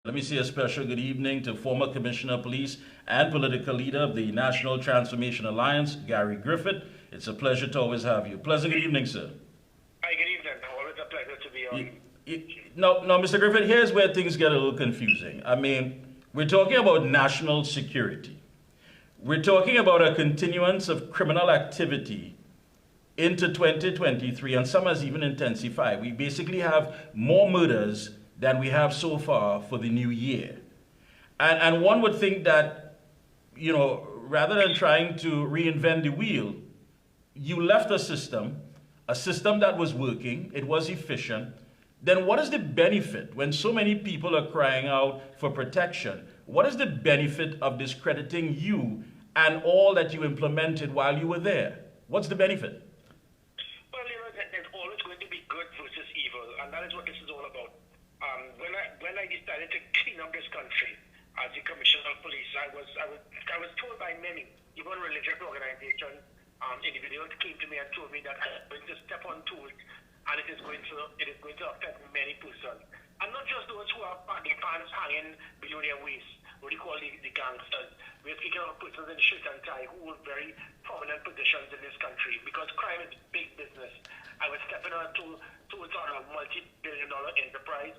Let me say a special good evening to former Commissioner of Police and political leader of the National Transformation Alliance, Gary Griffith. It's a pleasure to always have you. Pleasant good evening, sir. Hi, good evening. Always a pleasure to be on. No, Mr. Griffith, here's where things get a little confusing. I mean, we're talking about national security. We're talking about a continuance of criminal activity into 2023, and some has even intensified. We basically have more murders than we have so far for the new year. And one would think that, rather than trying to reinvent the wheel, you left a system that was working, it was efficient. Then what is the benefit when so many people are crying out for protection? What is the benefit of discrediting you and all that you implemented while you were there? What's the benefit? Well, there's always going to be good versus evil, and that is what this is all about. When I decided to clean up this country as the Commissioner of Police, I was told by many, even religious organizations, individuals came to me and told me that I'm going to step on tools, and it is going to affect many persons, and not just those who have their pants hanging below their waist, what you call the gangsters. We're speaking of persons in shirt and tie who hold very prominent positions in this country, because crime is big business. I was stepping on towards a multi-billion-dollar enterprise,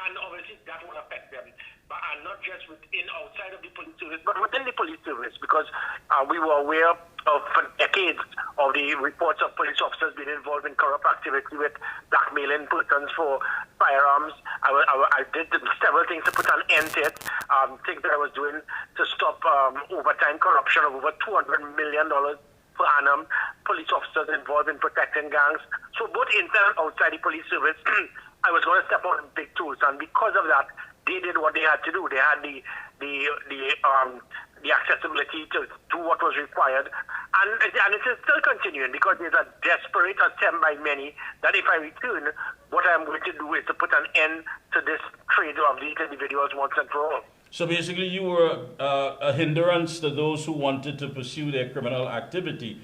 and obviously that will affect them. But and not just outside of the police service, but within the police service, because we were aware of for decades of the reports of police officers being involved in corrupt activity with blackmailing persons for firearms. I did several things to put an end to it, things that I was doing to stop overtime corruption of over $200 million per annum, police officers involved in protecting gangs. So both inside and outside the police service, I was going to step on big tools, and because of that, they did what they had to do. They had the accessibility to do what was required, and it is still continuing, because there's a desperate attempt by many that if I return, what I'm going to do is to put an end to this trade of these individuals once and for all. So basically you were a hindrance to those who wanted to pursue their criminal activity.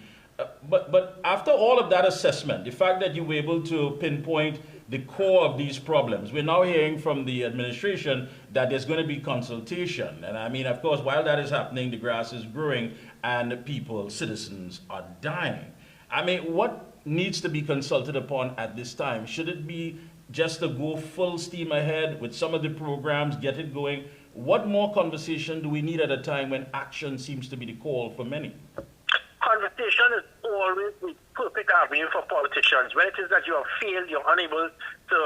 But after all of that assessment, the fact that you were able to pinpoint the core of these problems, we're now hearing from the administration that there's going to be consultation. And I mean, of course, while that is happening, the grass is growing and people, citizens, are dying. I mean, what needs to be consulted upon at this time? Should it be just to go full steam ahead with some of the programs, get it going? What more conversation do we need at a time when action seems to be the call for many? Conversation is always the perfect avenue for politicians. When it is that you have failed, you're unable to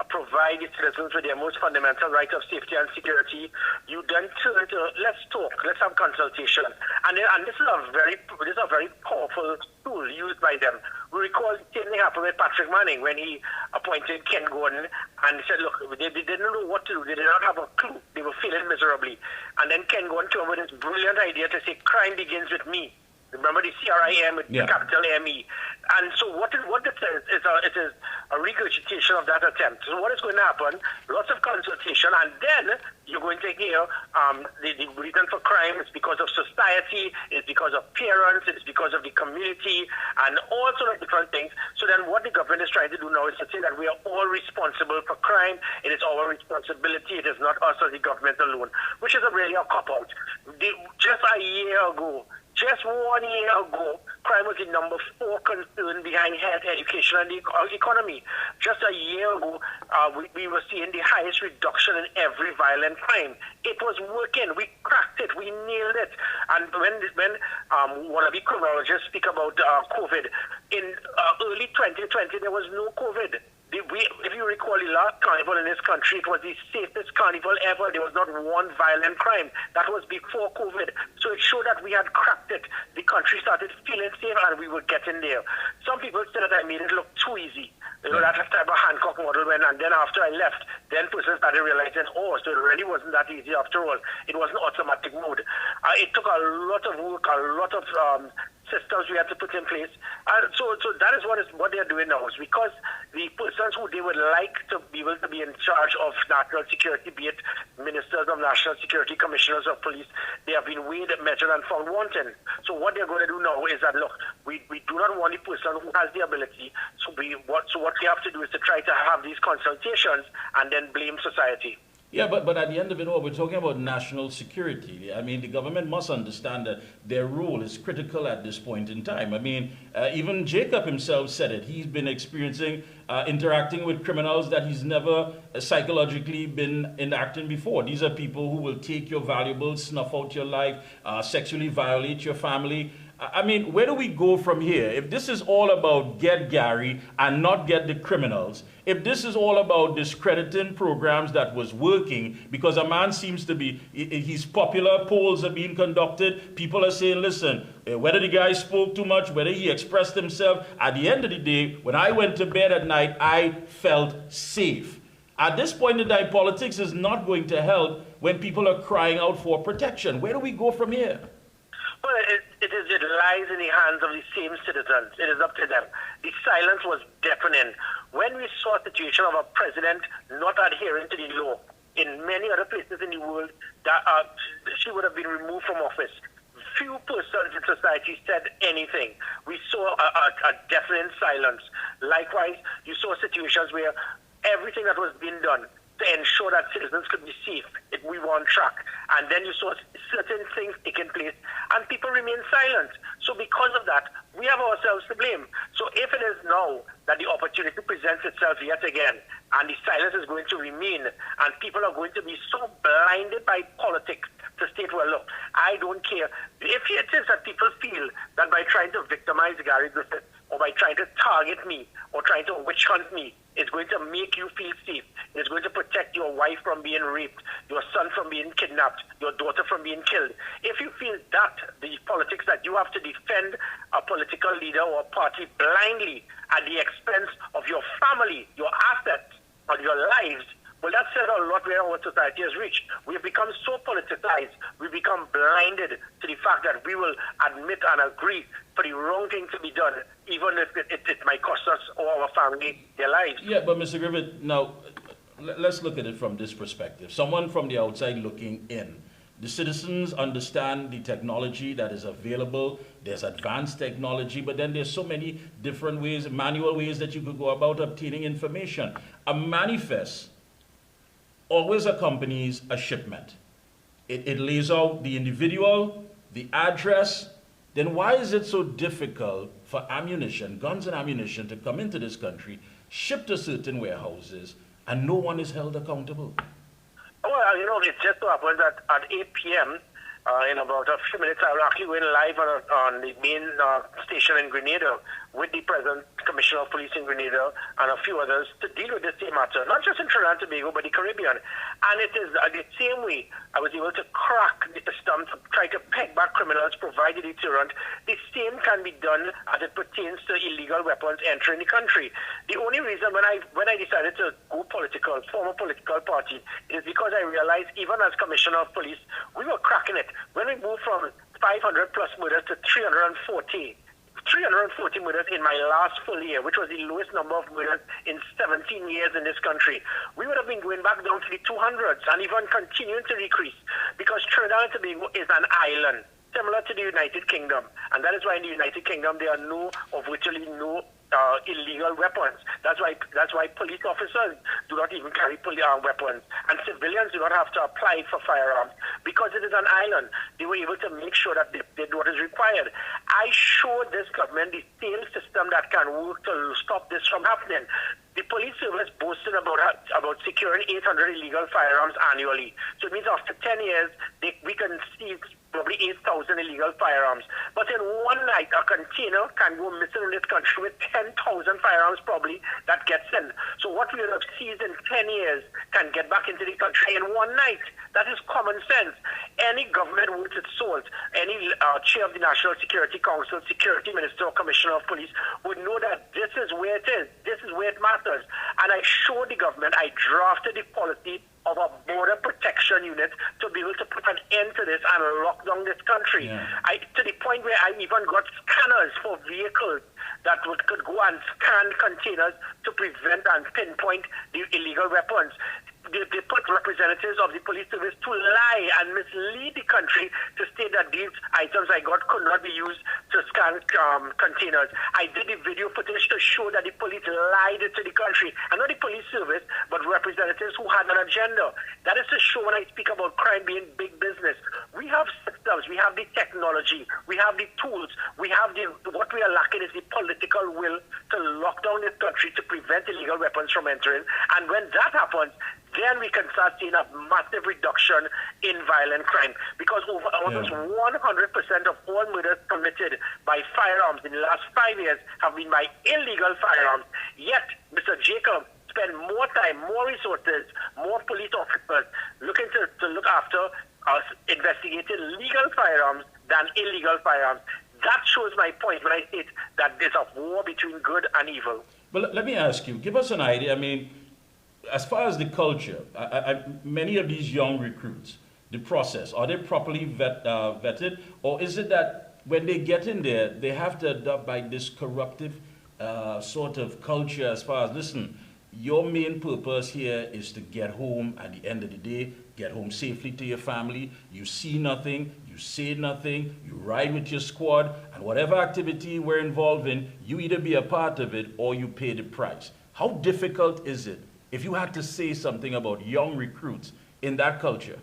provide the citizens with their most fundamental right of safety and security, you then turn to, let's talk, let's have consultation. And this is a very powerful tool used by them. We recall the same thing happened with Patrick Manning when he appointed Ken Gordon, and he said, look, they didn't know what to do. They did not have a clue. They were failing miserably. And then Ken Gordon came with this brilliant idea to say, crime begins with me. Remember the CRIM with capital M-E. And so what it is a regurgitation of that attempt. So what is going to happen, lots of consultation, and then you're going to hear the reason for crime is because of society, it's because of parents, it's because of the community, and all sorts of different things. So then what the government is trying to do now is to say that we are all responsible for crime. It is our responsibility. It is not us as the government alone, which is really a cop-out. Just a year ago, just 1 year ago, crime was the number 4 concern behind health, education, and the economy. Just a year ago, we were seeing the highest reduction in every violent crime. It was working. We cracked it. We nailed it. And when one of the criminologists speak about COVID, in early 2020, there was no COVID. If you recall the last carnival in this country, it was the safest carnival ever. There was not one violent crime. That was before COVID. So it showed that we had cracked it. The country started feeling safe and we were getting there. Some people said that I made it look too easy. That type of Hancock model and then after I left, then persons started realizing, oh, so it really wasn't that easy after all. It was an automatic mode. It took a lot of work, a lot of systems we had to put in place. So that is what they are doing now. Is because the persons who they would like to be able to be in charge of national security, be it ministers of national security, commissioners of police, they have been weighed, measured, and found wanting. So what they're going to do now is that, look, we do not want the person who has the ability. So what we have to do is to try to have these consultations and then blame society. Yeah, but at the end of it all, we're talking about national security. I mean, the government must understand that their role is critical at this point in time. I mean, even Jacob himself said it. He's been experiencing interacting with criminals that he's never psychologically been enacting before. These are people who will take your valuables, snuff out your life, sexually violate your family. I mean, where do we go from here? If this is all about get Gary and not get the criminals, if this is all about discrediting programs that was working because a man seems to be, he's popular, polls are being conducted, people are saying, listen, whether the guy spoke too much, whether he expressed himself, at the end of the day, when I went to bed at night, I felt safe. At this point in time, politics is not going to help when people are crying out for protection. Where do we go from here? Well, it lies in the hands of the same citizens. It is up to them. The silence was deafening. When we saw a situation of a president not adhering to the law, in many other places in the world, that she would have been removed from office. Few persons in society said anything. We saw a deafening silence. Likewise, you saw situations where everything that was being done to ensure that citizens could be safe, we were on track. And then you saw certain things taking place, and people remain silent. So because of that, we have ourselves to blame. So if it is now that the opportunity presents itself yet again, and the silence is going to remain, and people are going to be so blinded by politics to state, well, look, I don't care. If it is that people feel that by trying to victimize Gary Griffith, or by trying to target me, or trying to witch hunt me, it's going to make you feel safe. It's going to protect your wife from being raped, your son from being kidnapped, your daughter from being killed. If you feel that the politics that you have to defend a political leader or a party blindly at the expense of your family, your assets, or your lives, well, that says a lot where our society has reached. We have become so politicized, we become blinded to the fact that we will admit and agree for the wrong thing to be done, even if it might cost us or our family their lives. Yeah, but Mr. Griffith, now, let's look at it from this perspective. Someone from the outside looking in. The citizens understand the technology that is available. There's advanced technology, but then there's so many different ways, manual ways that you could go about obtaining information. A manifest always accompanies a shipment. It lays out the individual, the address. Then why is it so difficult for ammunition, guns and ammunition, to come into this country, shipped to certain warehouses, and no one is held accountable? Well, you know, it just so happens that at 8 p.m., in about a few minutes, I will actually go in live on the main station in Grenada with the present Commissioner of Police in Grenada and a few others to deal with this same matter, not just in Trinidad and Tobago, but the Caribbean. And it is the same way I was able to crack the system to try to peg back criminals, provide a deterrent. The same can be done as it pertains to illegal weapons entering the country. The only reason when I decided to go political, form a political party, is because I realized even as Commissioner of Police, we were cracking it. When we moved from 500 plus murders to 340 murders in my last full year, which was the lowest number of murders in 17 years in this country, we would have been going back down to the 200s and even continuing to decrease, because Trinidad and Tobago is an island similar to the United Kingdom, and that is why in the United Kingdom there are no or virtually no illegal weapons. That's why police officers do not even carry weapons, and civilians do not have to apply for firearms because it is an island. They were able to make sure that they did what is required. I showed this government the same system that can work to stop this from happening. The police service boasted about securing 800 illegal firearms annually. So it means after 10 years, we can see probably 8,000 illegal firearms. But in one night, a container can go missing in this country with 10,000 firearms probably that gets in. So what we have seized in 10 years can get back into the country in one night. That is common sense. Any government worth its salt, any chair of the National Security Council, security minister or commissioner of police would know that this is where it is. This is where it matters. And I showed the government, I drafted the policy of a border protection unit to be able to put an end to this and lock down this country. Yeah. To the point where I even got scanners for vehicles that could go and scan containers to prevent and pinpoint the illegal weapons. they put representatives of the police service to lie and mislead the country to state that these items I got could not be used to scan containers. I did the video footage to show that the police lied to the country, and not the police service, but representatives who had an agenda. That is to show when I speak about crime being big business. We have systems, we have the technology, we have the tools, we have what we are lacking is the political will to lock down this country to prevent illegal weapons from entering. And when that happens, then we can start seeing a massive reduction in violent crime. Because almost 100% of all murders committed by firearms in the last 5 years have been by illegal firearms. Yet, Mr. Jacob spend more time, more resources, more police officers looking to look after us investigating legal firearms than illegal firearms. That shows my point when I state that there's a war between good and evil. Well, let me ask you, give us an idea. I mean, as far as the culture, many of these young recruits, the process, are they properly vetted? Or is it that when they get in there, they have to adopt by this corruptive sort of culture as far as, listen, your main purpose here is to get home at the end of the day, get home safely to your family. You see nothing, you say nothing, you ride with your squad, and whatever activity we're involved in, you either be a part of it or you pay the price. How difficult is it if you had to say something about young recruits in that culture?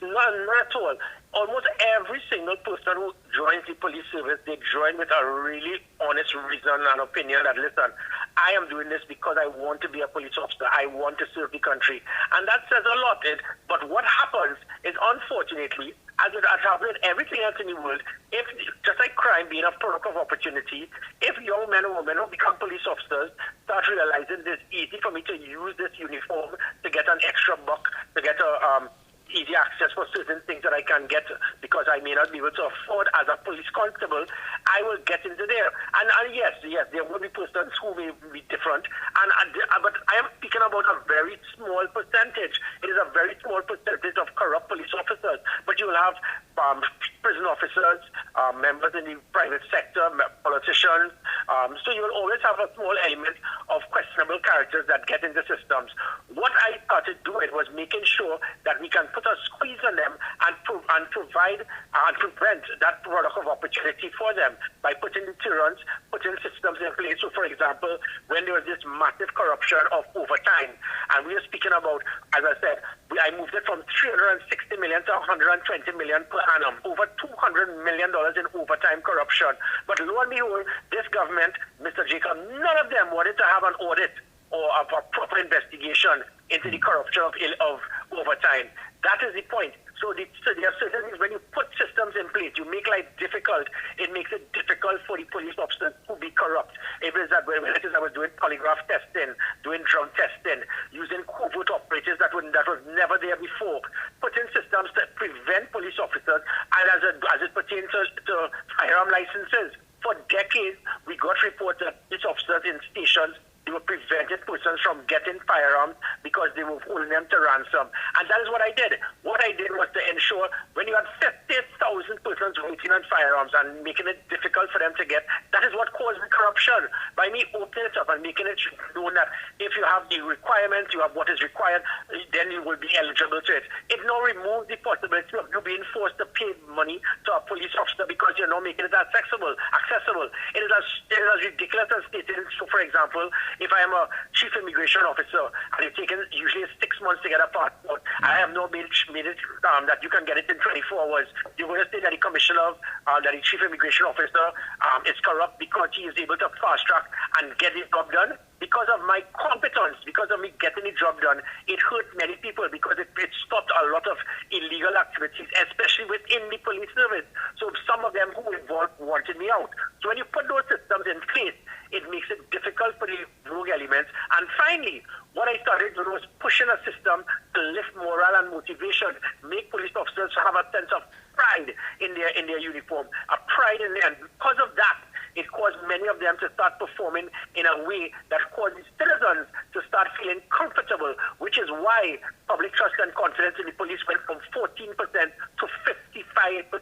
Not at all. Almost every single person who joins the police service, they join with a really honest reason and opinion that, listen, I am doing this because I want to be a police officer. I want to serve the country. And that says a lot. But what happens is, unfortunately, as it has happened with everything else in the world, if just like crime being a product of opportunity, if young men and women who become police officers start realizing it's easy for me to use this uniform to get an extra buck, to get easy access for certain things that I can get because I may not be able to afford as a police constable, I will get into there. And yes, there will be persons who may be different. But I am speaking about a very small percentage. It is a very small percentage of corrupt police officers. But you will have prison officers, members in the private sector, politicians. So you will always have a small element of questionable characters that get into systems. What I started doing was making sure that we can put a squeeze on them and provide and prevent that product of opportunity for them by putting deterrents, putting systems in place. So, for example, when there was this massive corruption of overtime, and we are speaking about, as I said, I moved it from $360 million to $120 million per annum, over $200 million in overtime corruption. But lo and behold, this government, Mr. Jacob, none of them wanted to have an audit or a proper investigation into the corruption of overtime. That is the point. So there are certain things, when you put systems in place, you make life difficult. It makes it difficult for the police officers to be corrupt. It is that when I was doing polygraph testing, doing drug testing, using covert operators that was never there before, putting systems to prevent police officers, and as it pertains to firearm licenses. For decades, we got reports that police officers in stations, they were preventing persons from getting firearms because they were holding them to ransom. And that is what I did. What I did was to ensure when you had 50,000 persons waiting on firearms and making it difficult for them to get, that is what caused the corruption. By me opening it up and making it known that if you have the requirements, you have what is required, then you will be eligible to it. It now removes the possibility of you being forced to pay money to a police officer because you're not making it accessible. It is as ridiculous as stating, so for example, if I am a chief immigration officer and it's taken usually 6 months to get a passport, I have not made it that you can get it in 24 hours. You're going to say that the commissioner, that the chief immigration officer is corrupt because he is able to fast track and get the job done. Because of my competence, because of me getting the job done, it hurt many people because it stopped a lot of illegal activities, especially within the police service. So some of them who were involved wanted me out. So when you put those systems in place, it makes it difficult for the rogue elements. And finally, what I started doing was pushing a system to lift morale and motivation, make police officers have a sense of pride in their uniform, a pride in them. And because of that, it caused many of them to start performing in a way that caused citizens to start feeling comfortable, which is why public trust and confidence in the police went from 14% to 55%.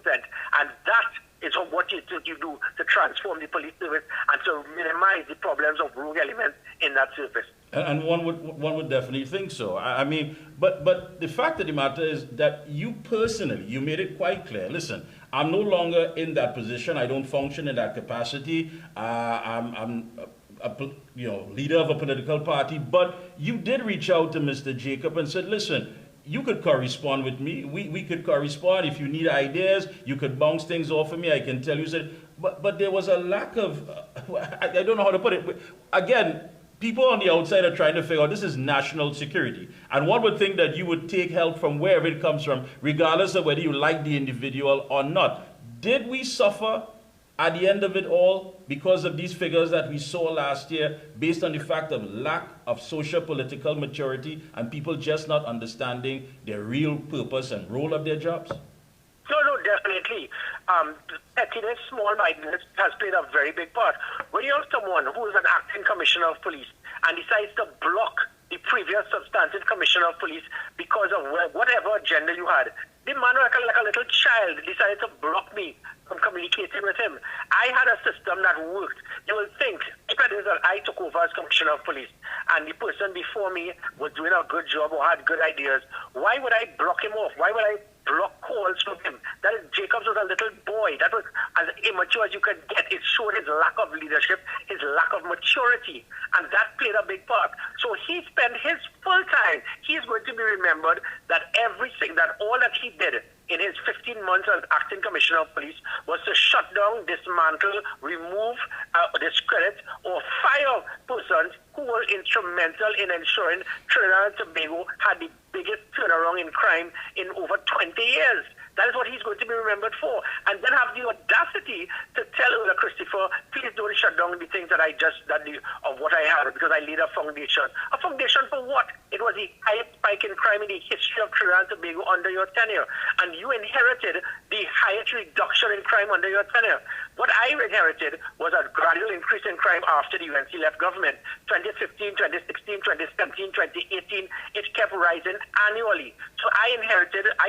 And that is what you do to transform the police service and to minimize the problems of rogue elements in that service. And one would definitely think so. I mean, but the fact of the matter is that you personally, you made it quite clear. Listen, I'm no longer in that position. I don't function in that capacity. I'm leader of a political party. But you did reach out to Mr. Jacob and said, listen, you could correspond with me. We could correspond. If you need ideas, you could bounce things off of me. I can tell you. Said, but there was a lack of, I don't know how to put it. Again, people on the outside are trying to figure out this is national security. And one would think that you would take help from wherever it comes from, regardless of whether you like the individual or not. Did we suffer at the end of it all because of these figures that we saw last year, based on the fact of lack of social-political maturity and people just not understanding their real purpose and role of their jobs? No, definitely. Pettiness, small-mindedness has played a very big part. When you have someone who is an acting commissioner of police and decides to block the previous substantive commissioner of police because of whatever agenda you had, the man, like a little child, decided to block me from communicating with him. I had a system that worked. You will think, if it is that I took over as commissioner of police and the person before me was doing a good job or had good ideas, why would I block him off? Why would I block calls from him? That is, Jacobs was a little boy. That was as immature as you could get. It showed his lack of leadership, his lack of maturity, and that played a big part. So he spent his full time. He's going to be remembered that everything, that all that he did in his 15 months as acting commissioner of police was to shut down, dismantle, remove, discredit, or fire persons who were instrumental in ensuring Trinidad and Tobago had the biggest turnaround in crime in over 20 years. That is what he's going to be remembered for. And then have the audacity to tell Ola Christopher, please don't shut down the things that of what I have, because I lead a foundation. A foundation for what? It was the highest spike in crime in the history of Trinidad and Tobago under your tenure. And you inherited the highest reduction in crime under your tenure. What I inherited was a gradual increase in crime after the UNC left government. 2015, 2016, 2017, 2018, it kept rising annually. So I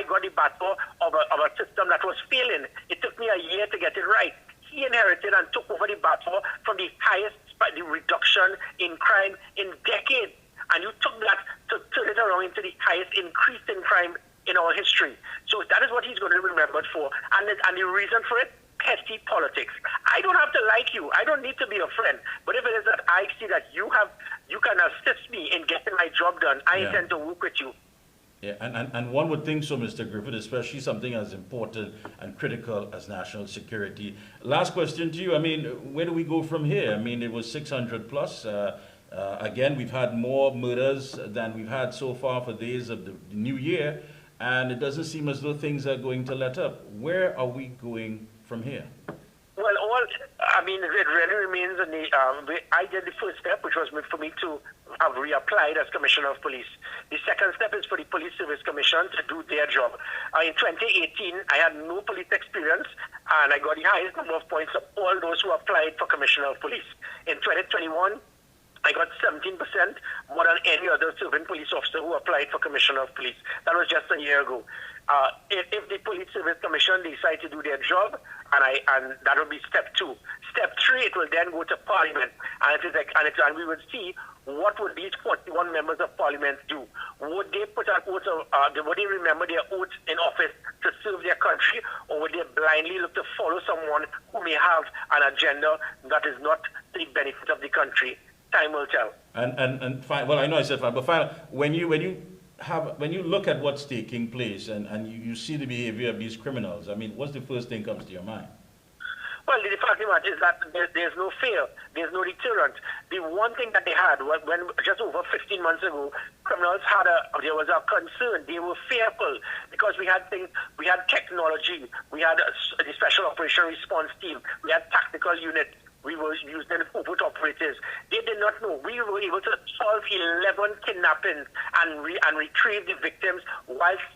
got the battle of a system that was failing. It took me a year to get it right. He inherited and took over the battle from the highest the reduction in crime in decades. And you took that to turn it around into the highest increase in crime in our history. So that is what he's going to be remembered for. And the reason for it, petty politics. I don't have to like you. I don't need to be a friend. But if it is that I see that you can assist me in getting my job done, I intend to work with you. Yeah, and one would think so, Mr. Griffith, especially something as important and critical as national security. Last question to you. I mean, where do we go from here? I mean, it was 600 plus. Again, we've had more murders than we've had so far for days of the new year, and it doesn't seem as though things are going to let up. Where are we going from here? Well, it really remains in the, I did the first step, which was for me to have reapplied as Commissioner of Police. The second step is for the Police Service Commission to do their job. In 2018, I had no police experience, and I got the highest number of points of all those who applied for Commissioner of Police. In 2021, I got 17% more than any other serving police officer who applied for Commissioner of Police. That was just a year ago. If the Police Service Commission decide to do their job, and that will be step 2. Step 3, it will then go to Parliament, and we will see what would these 41 members of Parliament do. Would they put an oath would they remember their oath in office to serve their country, or would they blindly look to follow someone who may have an agenda that is not to the benefit of the country? Time will tell. And fine. Well, I know I said fine, but fine. When you look at what's taking place and you see the behavior of these criminals, I mean, what's the first thing comes to your mind? Well, the fact of the matter is that there's no fear, there's no deterrent. The one thing that they had when just over 15 months ago, criminals there was a concern. They were fearful because we had technology, we had the Special Operation Response Team, we had tactical units. We were using overt operatives. They did not know. We were able to solve 11 kidnappings and retrieve the victims whilst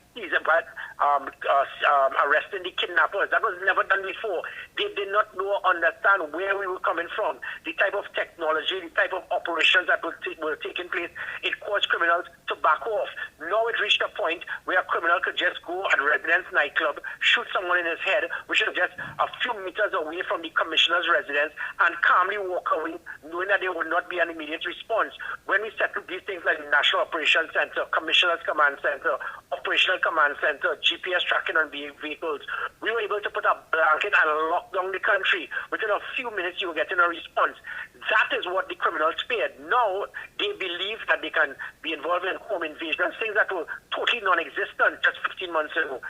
arresting the kidnappers. That was never done before. They did not know or understand where we were coming from, the type of technology, the type of operations that were taking place. It caused criminals to back off. Now it reached a point where a criminal could just go at Residence nightclub, shoot someone in his head, which is just a few meters away from the commissioner's residence, and calmly walk away, knowing that there would not be an immediate response. When we settled these things like the National Operations Center, Commissioner's Command Center, Operational Command Center, GPS tracking on vehicles, we were able to put a blanket and lock down the country. Within a few minutes, you were getting a response. That is what the criminals feared. Now, they believe that they can be involved in home invasions, things that were totally non-existent just 15 months ago.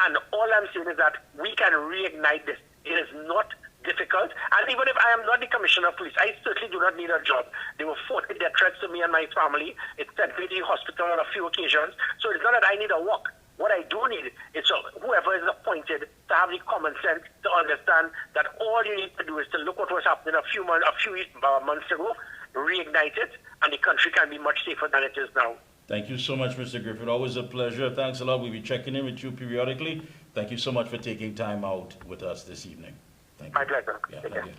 And all I'm saying is that we can reignite this. It is not difficult. And even if I am not the commissioner of police, I certainly do not need a job. They were forcing their threats to me and my family. It sent me to the hospital on a few occasions. So it's not that I need a walk. What I do need is whoever is appointed to have the common sense to understand that all you need to do is to look what was happening a few months ago, reignite it, and the country can be much safer than it is now. Thank you so much, Mr. Griffith. Always a pleasure. Thanks a lot. We'll be checking in with you periodically. Thank you so much for taking time out with us this evening. Thank you. My pleasure. Yeah, thank you.